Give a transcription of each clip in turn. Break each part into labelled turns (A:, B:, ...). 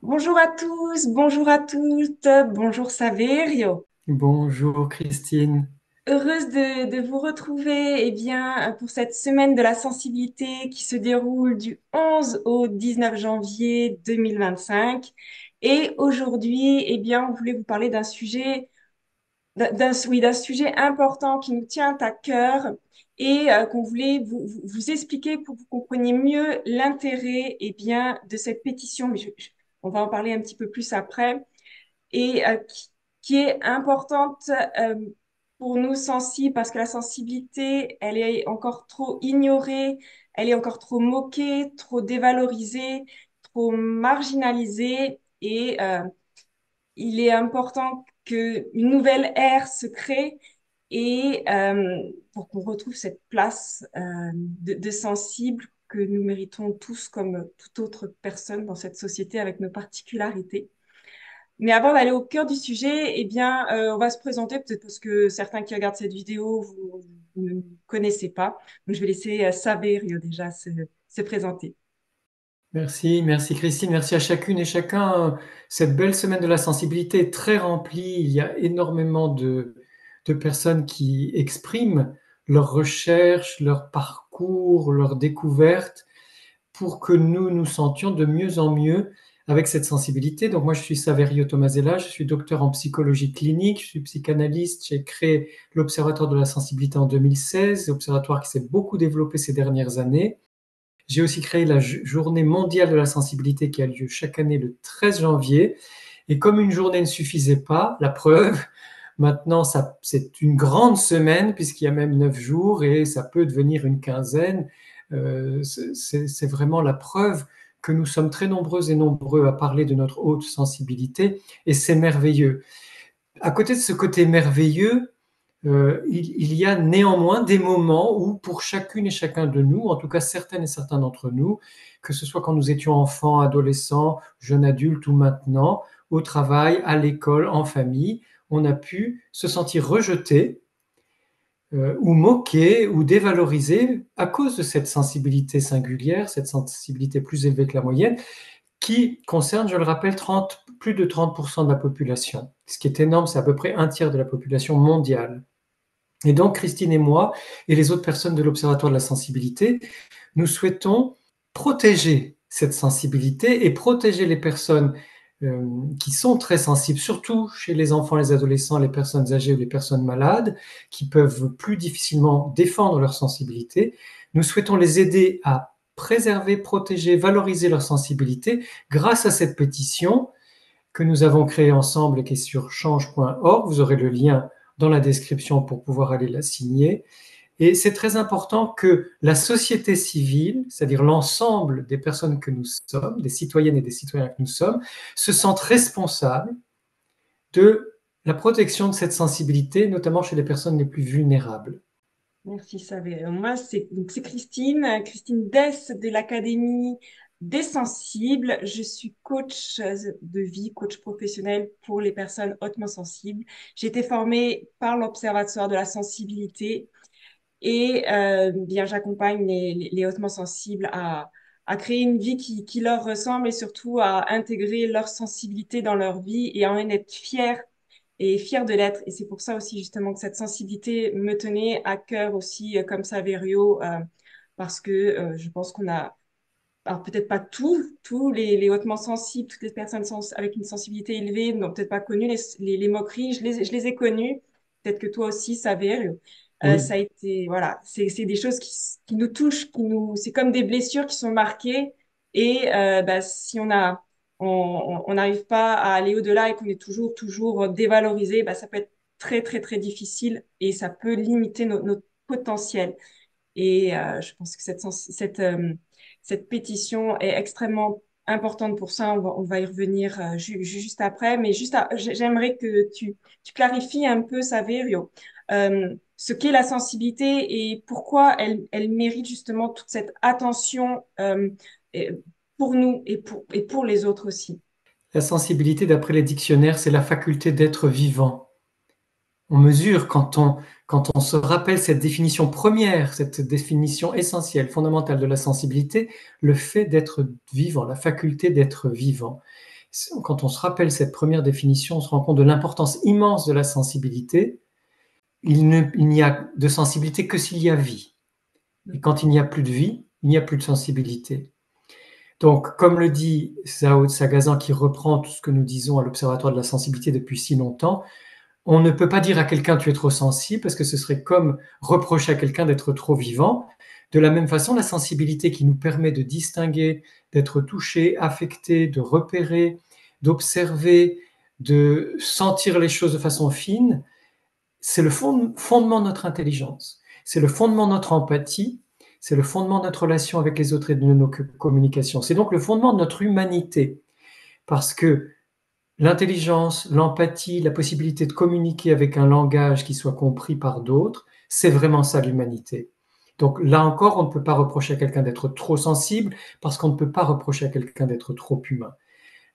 A: Bonjour à tous, bonjour à toutes, bonjour Saverio.
B: Bonjour Christine.
A: Heureuse de vous retrouver pour cette semaine de la sensibilité qui se déroule du 11 au 19 janvier 2025. Et aujourd'hui, on voulait vous parler d'un sujet, d'un sujet important qui nous tient à cœur et qu'on voulait vous expliquer pour que vous compreniez mieux l'intérêt de cette pétition. On va en parler un petit peu plus après qui est importante pour nous sensibles parce que la sensibilité, elle est encore trop ignorée, elle est encore trop moquée, trop dévalorisée, trop marginalisée et il est important qu'une nouvelle ère se crée pour qu'on retrouve cette place de sensible que nous méritons tous comme toute autre personne dans cette société avec nos particularités. Mais avant d'aller au cœur du sujet, on va se présenter, peut-être parce que certains qui regardent cette vidéo, vous ne me connaissez pas. Donc, je vais laisser Saverio déjà se présenter.
B: Merci Christine, merci à chacune et chacun. Cette belle semaine de la sensibilité est très remplie. Il y a énormément de personnes qui expriment leurs recherches, leur parcours, leurs découvertes pour que nous nous sentions de mieux en mieux avec cette sensibilité. Donc moi, je suis Saverio Tomasella, je suis docteur en psychologie clinique, je suis psychanalyste, j'ai créé l'Observatoire de la sensibilité en 2016, observatoire qui s'est beaucoup développé ces dernières années. J'ai aussi créé la Journée mondiale de la sensibilité qui a lieu chaque année le 13 janvier. Et comme une journée ne suffisait pas, la preuve, maintenant c'est une grande semaine puisqu'il y a même 9 jours et ça peut devenir une quinzaine. C'est vraiment la preuve que nous sommes très nombreux et nombreux à parler de notre haute sensibilité et c'est merveilleux. À côté de ce côté merveilleux, il y a néanmoins des moments où, pour chacune et chacun de nous, en tout cas certaines et certains d'entre nous, que ce soit quand nous étions enfants, adolescents, jeunes adultes ou maintenant, au travail, à l'école, en famille, on a pu se sentir rejeté ou moqué ou dévalorisé à cause de cette sensibilité singulière, cette sensibilité plus élevée que la moyenne, qui concerne, je le rappelle, plus de 30% de la population. Ce qui est énorme, c'est à peu près un tiers de la population mondiale. Et donc, Christine et moi, et les autres personnes de l'Observatoire de la sensibilité, nous souhaitons protéger cette sensibilité et protéger les personnes qui sont très sensibles, surtout chez les enfants, les adolescents, les personnes âgées ou les personnes malades, qui peuvent plus difficilement défendre leur sensibilité. Nous souhaitons les aider à préserver, protéger, valoriser leur sensibilité grâce à cette pétition que nous avons créée ensemble et qui est sur change.org. Vous aurez le lien dans la description pour pouvoir aller la signer. Et c'est très important que la société civile, c'est-à-dire l'ensemble des personnes que nous sommes, des citoyennes et des citoyens que nous sommes, se sentent responsables de la protection de cette sensibilité, notamment chez les personnes les plus vulnérables.
A: Merci Saverio. Moi, c'est Christine, Christine Dess de l'Académie des Sensibles. Je suis coach de vie, coach professionnel pour les personnes hautement sensibles. J'ai été formée par l'Observatoire de la sensibilité j'accompagne les hautement sensibles à créer une vie qui leur ressemble et surtout à intégrer leur sensibilité dans leur vie et à en être fiers de l'être. Et c'est pour ça aussi justement que cette sensibilité me tenait à cœur aussi, comme Saverio, parce que je pense qu'on a, alors peut-être pas tous les hautement sensibles, toutes les personnes avec une sensibilité élevée n'ont peut-être pas connu les moqueries. Je les ai connues. Peut-être que toi aussi, Saverio.
B: Oui,
A: Ça a été, voilà, c'est des choses qui nous touchent, c'est comme des blessures qui sont marquées. Si on n'arrive pas à aller au-delà et qu'on est toujours dévalorisé, ça peut être très, très difficile et ça peut limiter notre potentiel. Je pense que cette pétition est extrêmement importante pour ça. On va y revenir juste après. J'aimerais que tu clarifies un peu, Saverio, ce qu'est la sensibilité et pourquoi elle mérite justement toute cette attention et- pour nous et pour les autres aussi.
B: la sensibilité, d'après les dictionnaires, c'est la faculté d'être vivant. On mesure quand on se rappelle cette définition première, cette définition essentielle, fondamentale de la sensibilité, le fait d'être vivant, la faculté d'être vivant. quand on se rappelle cette première définition, on se rend compte de l'importance immense de la sensibilité. Il n'y a de sensibilité que s'il y a vie. Et quand il n'y a plus de vie, il n'y a plus de sensibilité. Donc, comme le dit Zhao Sagazan, qui reprend tout ce que nous disons à l'Observatoire de la sensibilité depuis si longtemps, on ne peut pas dire à quelqu'un tu es trop sensible, parce que ce serait comme reprocher à quelqu'un d'être trop vivant. De la même façon, la sensibilité qui nous permet de distinguer, d'être touché, affecté, de repérer, d'observer, de sentir les choses de façon fine, c'est le fondement de notre intelligence, c'est le fondement de notre empathie, c'est le fondement de notre relation avec les autres et de nos communications. C'est donc le fondement de notre humanité, parce que l'intelligence, l'empathie, la possibilité de communiquer avec un langage qui soit compris par d'autres, c'est vraiment ça l'humanité. Donc là encore, on ne peut pas reprocher à quelqu'un d'être trop sensible, parce qu'on ne peut pas reprocher à quelqu'un d'être trop humain.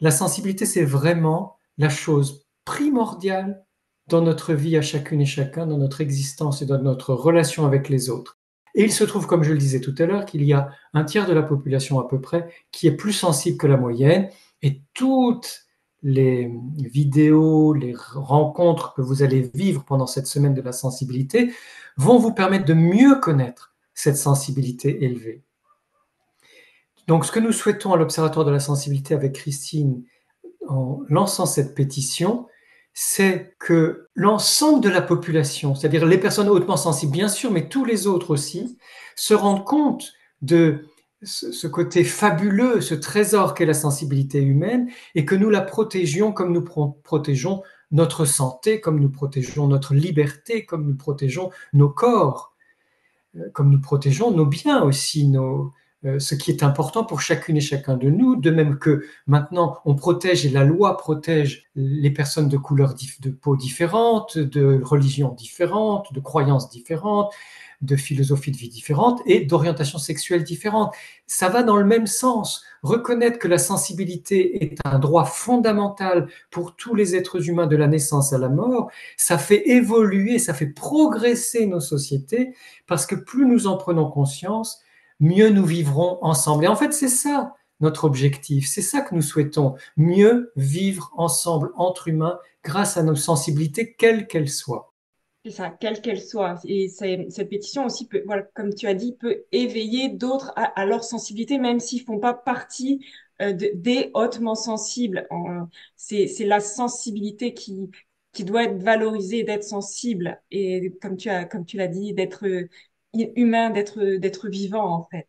B: La sensibilité, c'est vraiment la chose primordiale dans notre vie à chacune et chacun, dans notre existence et dans notre relation avec les autres. Et il se trouve, comme je le disais tout à l'heure, qu'il y a un tiers de la population à peu près qui est plus sensible que la moyenne, et toutes les vidéos, les rencontres que vous allez vivre pendant cette semaine de la sensibilité vont vous permettre de mieux connaître cette sensibilité élevée. Donc, ce que nous souhaitons à l'Observatoire de la sensibilité avec Christine, en lançant cette pétition, c'est que l'ensemble de la population, c'est-à-dire les personnes hautement sensibles, bien sûr, mais tous les autres aussi, se rendent compte de ce côté fabuleux, ce trésor qu'est la sensibilité humaine, et que nous la protégions comme nous protégeons notre santé, comme nous protégeons notre liberté, comme nous protégeons nos corps, comme nous protégeons nos biens aussi, ce qui est important pour chacune et chacun de nous, de même que maintenant on protège et la loi protège les personnes de couleur de peau différentes, de religions différentes, de croyances différentes, de philosophies de vie différentes et d'orientations sexuelles différentes. Ça va dans le même sens. Reconnaître que la sensibilité est un droit fondamental pour tous les êtres humains de la naissance à la mort, ça fait évoluer, ça fait progresser nos sociétés, parce que plus nous en prenons conscience, mieux nous vivrons ensemble. Et en fait, c'est ça notre objectif, c'est ça que nous souhaitons, mieux vivre ensemble entre humains grâce à nos sensibilités, quelles qu'elles soient.
A: C'est ça, quelle qu'elle soit. Et cette pétition aussi peut, voilà, comme tu as dit, peut éveiller d'autres à leur sensibilité, même s'ils font pas partie des hautement sensibles. C'est la sensibilité qui doit être valorisée, d'être sensible et comme tu l'as dit, d'être humain, d'être vivant en fait.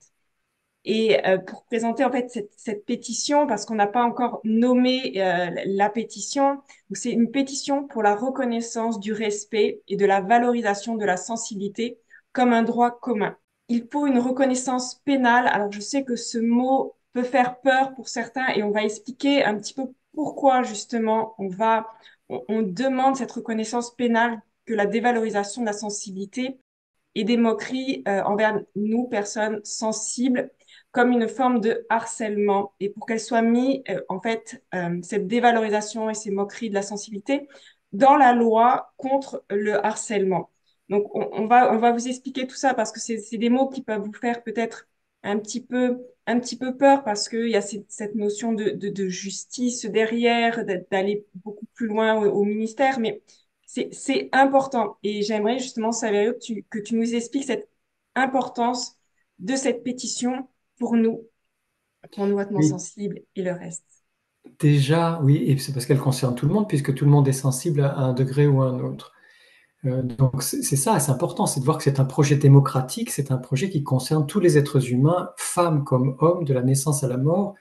A: Et pour présenter en fait cette pétition, parce qu'on n'a pas encore nommé la pétition, c'est une pétition pour la reconnaissance du respect et de la valorisation de la sensibilité comme un droit commun. Il faut une reconnaissance pénale. Alors je sais que ce mot peut faire peur pour certains et on va expliquer un petit peu pourquoi justement on demande cette reconnaissance pénale que la dévalorisation de la sensibilité et des moqueries envers nous, personnes sensibles, comme une forme de harcèlement. Et pour qu'elle soit mise, en fait, cette dévalorisation et ces moqueries de la sensibilité dans la loi contre le harcèlement. Donc, on va vous expliquer tout ça parce que c'est des mots qui peuvent vous faire peut-être un petit peu peur parce qu'il y a cette notion de justice derrière, d'aller beaucoup plus loin au ministère, mais c'est important. Et j'aimerais justement, Saverio, que tu nous expliques cette importance de cette pétition pour nous hautement
B: Oui,
A: sensibles et le reste.
B: déjà, oui, et c'est parce qu'elle concerne tout le monde, puisque tout le monde est sensible à un degré ou à un autre. Donc c'est ça, c'est important, c'est de voir que c'est un projet démocratique, c'est un projet qui concerne tous les êtres humains, femmes comme hommes, de la naissance à la mort,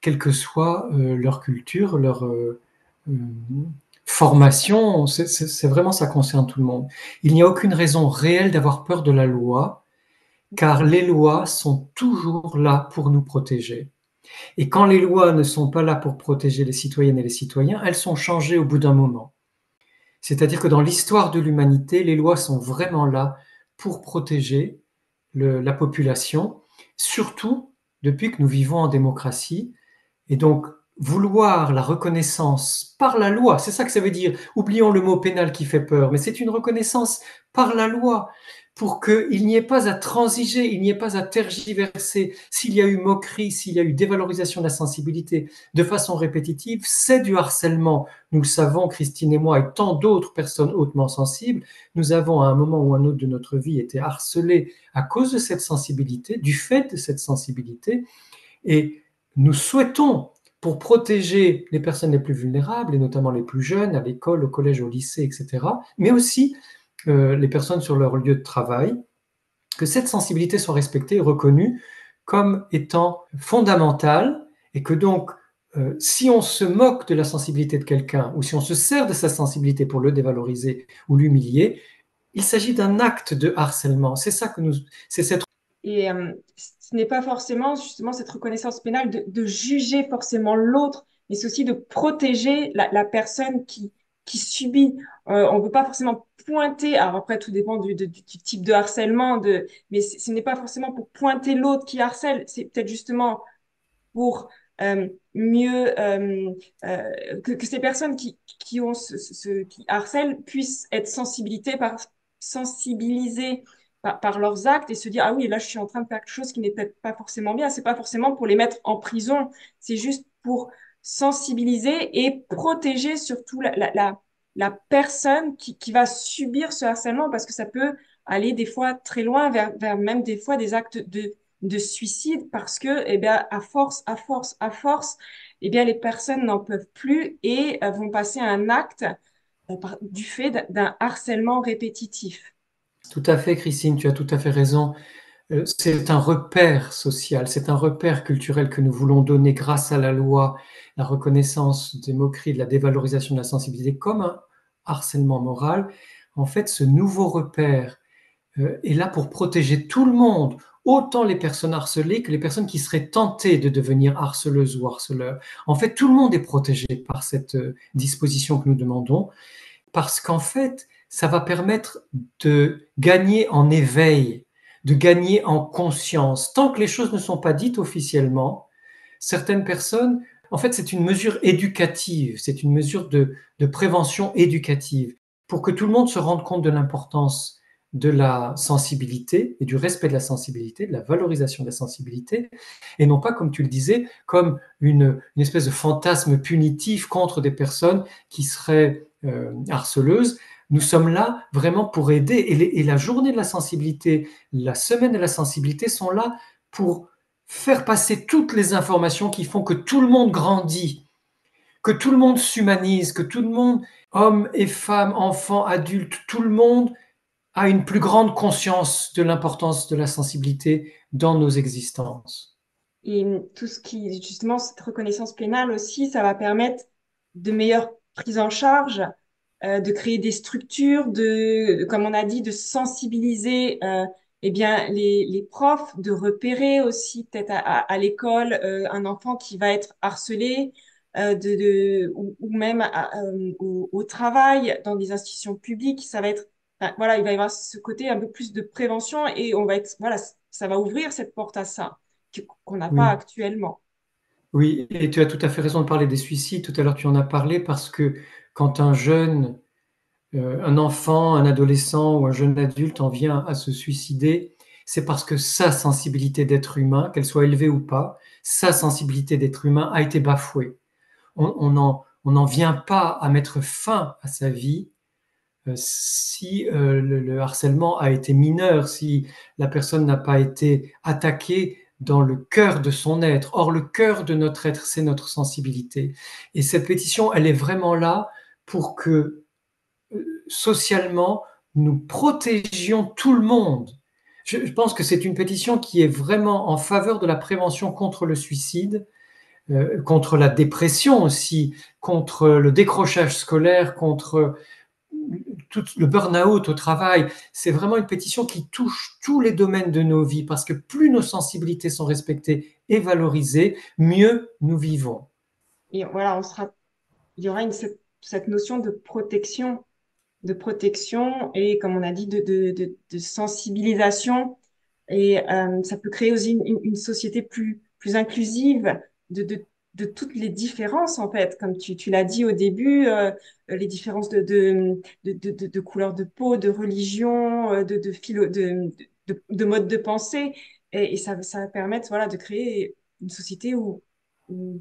B: quelle que soit leur culture, leur formation, c'est vraiment ça concerne tout le monde. Il n'y a aucune raison réelle d'avoir peur de la loi, car les lois sont toujours là pour nous protéger. Et quand les lois ne sont pas là pour protéger les citoyennes et les citoyens, elles sont changées au bout d'un moment. C'est-à-dire que dans l'histoire de l'humanité, les lois sont vraiment là pour protéger la population, surtout depuis que nous vivons en démocratie. Et donc, vouloir la reconnaissance par la loi, c'est ça que ça veut dire. Oublions le mot pénal qui fait peur, mais c'est une reconnaissance par la loi pour qu'il n'y ait pas à transiger, il n'y ait pas à tergiverser. S'il y a eu moquerie, s'il y a eu dévalorisation de la sensibilité de façon répétitive, c'est du harcèlement. Nous le savons, Christine et moi, et tant d'autres personnes hautement sensibles, nous avons à un moment ou un autre de notre vie été harcelés à cause de cette sensibilité, du fait de cette sensibilité, et nous souhaitons, pour protéger les personnes les plus vulnérables, et notamment les plus jeunes, à l'école, au collège, au lycée, etc., mais aussi les personnes sur leur lieu de travail, que cette sensibilité soit respectée et reconnue comme étant fondamentale, et que donc, si on se moque de la sensibilité de quelqu'un, ou si on se sert de sa sensibilité pour le dévaloriser ou l'humilier, il s'agit d'un acte de harcèlement. C'est ça que nous, c'est cette.
A: Et ce n'est pas forcément justement cette reconnaissance pénale de juger forcément l'autre, mais c'est aussi de protéger la personne qui subit. On ne veut pas forcément pointer, alors après tout dépend du type de harcèlement, mais ce n'est pas forcément pour pointer l'autre qui harcèle, c'est peut-être justement pour mieux que ces personnes qui ont qui harcèlent puissent être sensibilisées par leurs actes et se dire ah oui là je suis en train de faire quelque chose qui n'est peut-être pas forcément bien. C'est pas forcément pour les mettre en prison, c'est juste pour sensibiliser et protéger surtout la personne qui va subir ce harcèlement parce que ça peut aller des fois très loin vers même des fois des actes de suicide parce que, eh bien, à force, eh bien, les personnes n'en peuvent plus et vont passer à un acte du fait d'un harcèlement répétitif.
B: Tout à fait, Christine, tu as tout à fait raison. C'est un repère social, c'est un repère culturel que nous voulons donner grâce à la loi, la reconnaissance des moqueries, de la dévalorisation de la sensibilité comme un harcèlement moral. En fait, ce nouveau repère est là pour protéger tout le monde, autant les personnes harcelées que les personnes qui seraient tentées de devenir harceleuses ou harceleurs. En fait, tout le monde est protégé par cette disposition que nous demandons, parce qu'en fait, ça va permettre de gagner en éveil, de gagner en conscience. Tant que les choses ne sont pas dites officiellement, certaines personnes, en fait, c'est une mesure éducative, c'est une mesure de prévention éducative, pour que tout le monde se rende compte de l'importance de la sensibilité et du respect de la sensibilité, de la valorisation de la sensibilité, et non pas, comme tu le disais, comme une espèce de fantasme punitif contre des personnes qui seraient harceleuses. Nous sommes là vraiment pour aider, et la journée de la sensibilité, la semaine de la sensibilité sont là pour faire passer toutes les informations qui font que tout le monde grandit, que tout le monde s'humanise, que tout le monde, hommes et femmes, enfants, adultes, tout le monde a une plus grande conscience de l'importance de la sensibilité dans nos existences.
A: Et tout ce qui, justement, cette reconnaissance pénale aussi, ça va permettre de meilleures prises en charge, de créer des structures, comme on a dit, de sensibiliser eh bien, les profs, de repérer aussi peut-être à l'école un enfant qui va être harcelé, ou même au travail, dans des institutions publiques, ça va être, enfin, voilà, il va y avoir ce côté un peu plus de prévention et on va être, voilà, ça va ouvrir cette porte à ça qu'on n'a pas
B: Oui.
A: actuellement.
B: Oui, et tu as tout à fait raison de parler des suicides. Tout à l'heure, tu en as parlé parce que quand un jeune, un enfant, un adolescent ou un jeune adulte en vient à se suicider, c'est parce que sa sensibilité d'être humain, qu'elle soit élevée ou pas, sa sensibilité d'être humain a été bafouée. On n'en vient pas à mettre fin à sa vie si le harcèlement a été mineur, si la personne n'a pas été attaquée dans le cœur de son être. Or, le cœur de notre être, c'est notre sensibilité. Et cette pétition, elle est vraiment là pour que socialement, nous protégions tout le monde. Je pense que c'est une pétition qui est vraiment en faveur de la prévention contre le suicide, contre la dépression aussi, contre le décrochage scolaire, contre tout le burn-out au travail. C'est vraiment une pétition qui touche tous les domaines de nos vies, parce que plus nos sensibilités sont respectées et valorisées, mieux nous vivons.
A: Et voilà, il y aura cette notion de protection et, comme on a dit, de sensibilisation. Et ça peut créer aussi une société plus inclusive, de, de, de toutes les différences, en fait, comme tu l'as dit au début, les différences de couleur de peau, de religion, de mode de pensée. Et ça va permettre, voilà, de créer une société où, où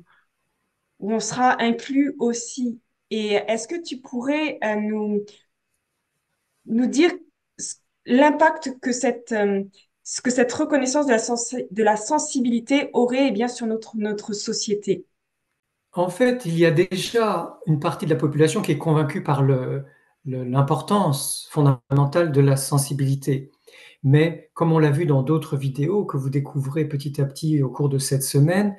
A: on sera inclus aussi. Et est-ce que tu pourrais nous dire l'impact que cette reconnaissance de la sensibilité aurait eh bien, sur notre société?
B: En fait, il y a déjà une partie de la population qui est convaincue par l'importance fondamentale de la sensibilité. Mais comme on l'a vu dans d'autres vidéos que vous découvrez petit à petit au cours de cette semaine,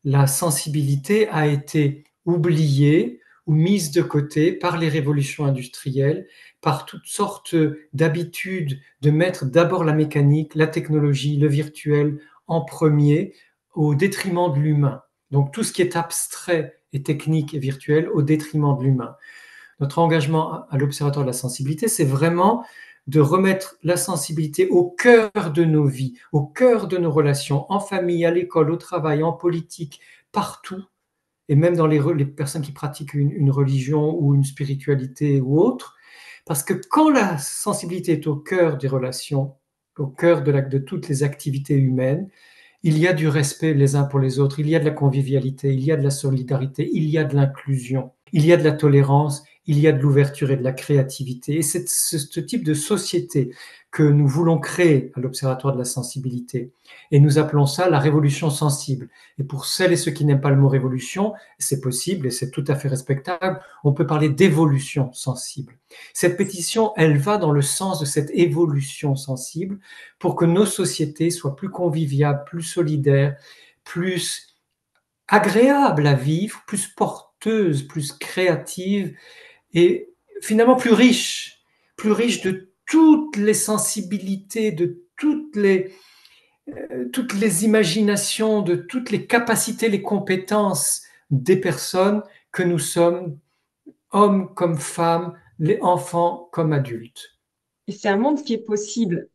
B: la sensibilité a été oubliée ou mise de côté par les révolutions industrielles, par toutes sortes d'habitudes de mettre d'abord la mécanique, la technologie, le virtuel en premier, au détriment de l'humain. Donc tout ce qui est abstrait et technique et virtuel au détriment de l'humain. Notre engagement à l'Observatoire de la sensibilité, c'est vraiment de remettre la sensibilité au cœur de nos vies, au cœur de nos relations, en famille, à l'école, au travail, en politique, partout, et même dans les personnes qui pratiquent une religion ou une spiritualité ou autre. Parce que quand la sensibilité est au cœur des relations, au cœur de toutes les activités humaines, il y a du respect les uns pour les autres, il y a de la convivialité, il y a de la solidarité, il y a de l'inclusion, il y a de la tolérance, il y a de l'ouverture et de la créativité. Et c'est ce type de société que nous voulons créer à l'Observatoire de la sensibilité. Et nous appelons ça la révolution sensible. Et pour celles et ceux qui n'aiment pas le mot révolution, c'est possible et c'est tout à fait respectable, on peut parler d'évolution sensible. Cette pétition, elle va dans le sens de cette évolution sensible pour que nos sociétés soient plus conviviales, plus solidaires, plus agréables à vivre, plus porteuses, plus créatives et finalement plus riches de toutes les sensibilités, de toutes les imaginations, de toutes les capacités, les compétences des personnes que nous sommes, hommes comme femmes, les enfants comme adultes.
A: Et c'est un monde qui est possible.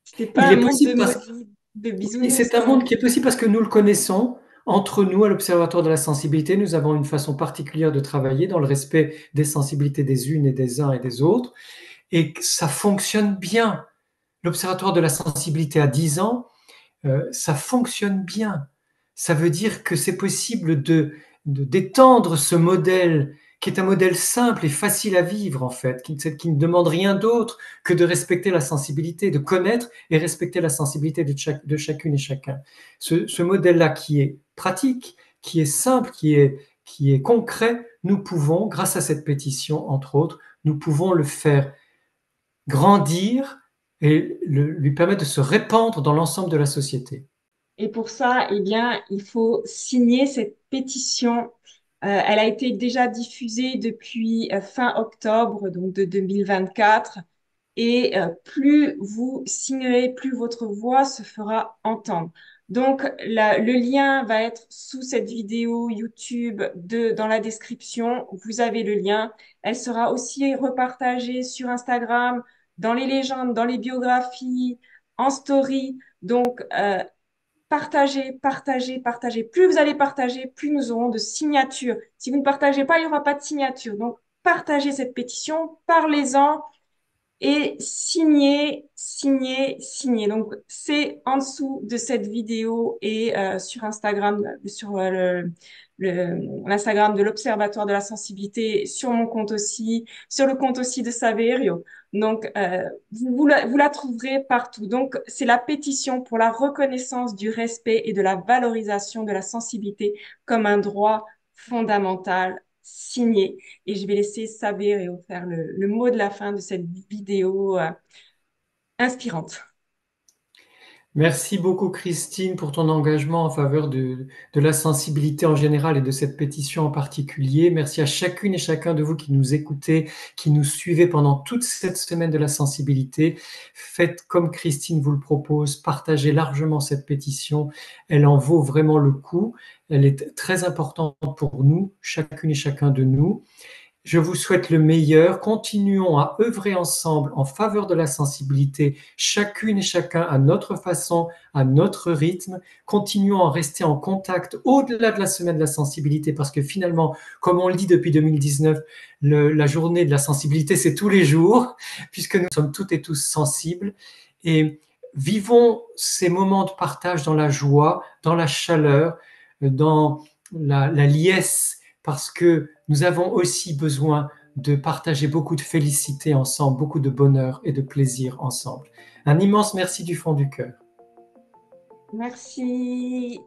A: C'est pas
B: Il
A: un
B: est
A: monde
B: possible
A: de
B: parce
A: maudits, de
B: Oui,
A: bisounours.
B: c'est un monde qui est possible parce que nous le connaissons. Entre nous, à l'Observatoire de la sensibilité, nous avons une façon particulière de travailler dans le respect des sensibilités des unes et des uns et des autres. Et ça fonctionne bien. L'Observatoire de la sensibilité a 10 ans, ça fonctionne bien. Ça veut dire que c'est possible d'étendre ce modèle qui est un modèle simple et facile à vivre en fait, qui ne demande rien d'autre que de respecter la sensibilité, de connaître et respecter la sensibilité de chacune et chacun. Ce modèle-là qui est pratique, qui est simple, qui est concret, nous pouvons, grâce à cette pétition, entre autres, nous pouvons le faire grandir et lui permettre de se répandre dans l'ensemble de la société.
A: Et pour ça, eh bien, il faut signer cette pétition. Elle a été déjà diffusée depuis fin octobre donc de 2024. Et plus vous signerez, plus votre voix se fera entendre. Donc, le lien va être sous cette vidéo YouTube dans la description. Vous avez le lien. Elle sera aussi repartagée sur Instagram, dans les légendes, dans les biographies, en story. Donc, partagez, partagez, partagez. Plus vous allez partager, plus nous aurons de signatures. Si vous ne partagez pas, il n'y aura pas de signature. Donc, partagez cette pétition, parlez-en et signez, signez, signez. Donc, c'est en dessous de cette vidéo et sur Instagram, sur l'Instagram de l'Observatoire de la sensibilité, sur mon compte aussi, sur le compte aussi de Saverio. Donc, vous la trouverez partout. Donc, c'est la pétition pour la reconnaissance du respect et de la valorisation de la sensibilité comme un droit fondamental signé. Et je vais laisser Saverio faire le mot de la fin de cette vidéo inspirante.
B: Merci beaucoup Christine pour ton engagement en faveur de la sensibilité en général et de cette pétition en particulier. Merci à chacune et chacun de vous qui nous écoutez, qui nous suivez pendant toute cette semaine de la sensibilité. Faites comme Christine vous le propose, partagez largement cette pétition. Elle en vaut vraiment le coup. Elle est très importante pour nous, chacune et chacun de nous. Je vous souhaite le meilleur. Continuons à œuvrer ensemble en faveur de la sensibilité, chacune et chacun à notre façon, à notre rythme. Continuons à rester en contact au-delà de la semaine de la sensibilité, parce que finalement, comme on le dit depuis 2019, la journée de la sensibilité, c'est tous les jours, puisque nous sommes toutes et tous sensibles. Et vivons ces moments de partage dans la joie, dans la chaleur, dans la liesse, parce que nous avons aussi besoin de partager beaucoup de félicité ensemble, beaucoup de bonheur et de plaisir ensemble. Un immense merci du fond du cœur.
A: Merci.